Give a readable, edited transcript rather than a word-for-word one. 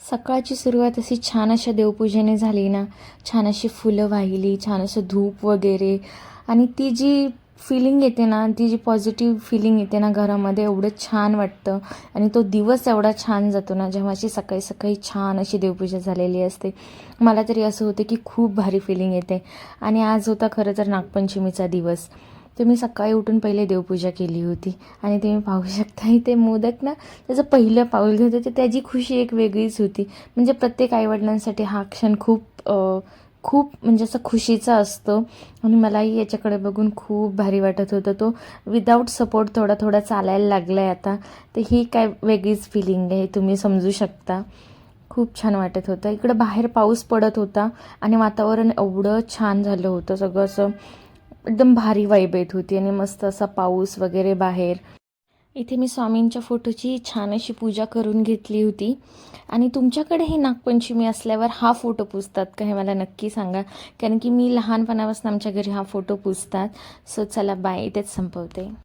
सकाळची सुरुवात अशी छान अशा देवपूजेने झाली ना, छान अशी फुलं वाहिली, छान असं धूप वगैरे आणि ती जी फीलिंग येते ना, ती जी पॉझिटिव्ह फीलिंग येते ना घरामध्ये, एवढं छान वाटतं आणि तो दिवस एवढा छान जातो ना, जेव्हा अशी सकाळी सकाळी छान अशी देवपूजा झालेली असते. मला तरी असं होतं की खूप भारी फीलिंग येते. आणि आज होता खरं तर नागपंचमीचा दिवस. तर मी सकाळी उठून पहिले देवपूजा केली होती आणि तुम्ही पाहू शकता इथे मोदक ना, त्याचं पहिलं पाऊल घेत होते, त्याची खुशी एक वेगळीच होती. म्हणजे प्रत्येक आईवडिलांसाठी हा क्षण खूप म्हणजे असं खुशीचा असतो आणि मलाही याच्याकडे बघून खूप भारी वाटत होतं. तो विदाऊट सपोर्ट थोडा थोडा चालायला लागला आहे आता. तर ही काय वेगळीच फिलिंग आहे, तुम्ही समजू शकता. खूप छान वाटत होतं. इकडं बाहेर पाऊस पडत होता आणि वातावरण एवढं छान झालं होतं, सगळं असं एकदम भारी वाईब येत होती आणि मस्त असा पाऊस वगैरे बाहेर. इथे मी स्वामींच्या फोटोची छान अशी पूजा करून घेतली होती. आणि तुमच्याकडेही नागपंचमी असल्यावर हा फोटो पुजतात का, हे मला नक्की सांगा. कारण की मी लहानपणापासून आमच्या घरी हा फोटो पुजतात. सो चला बाय, इथेच संपवते.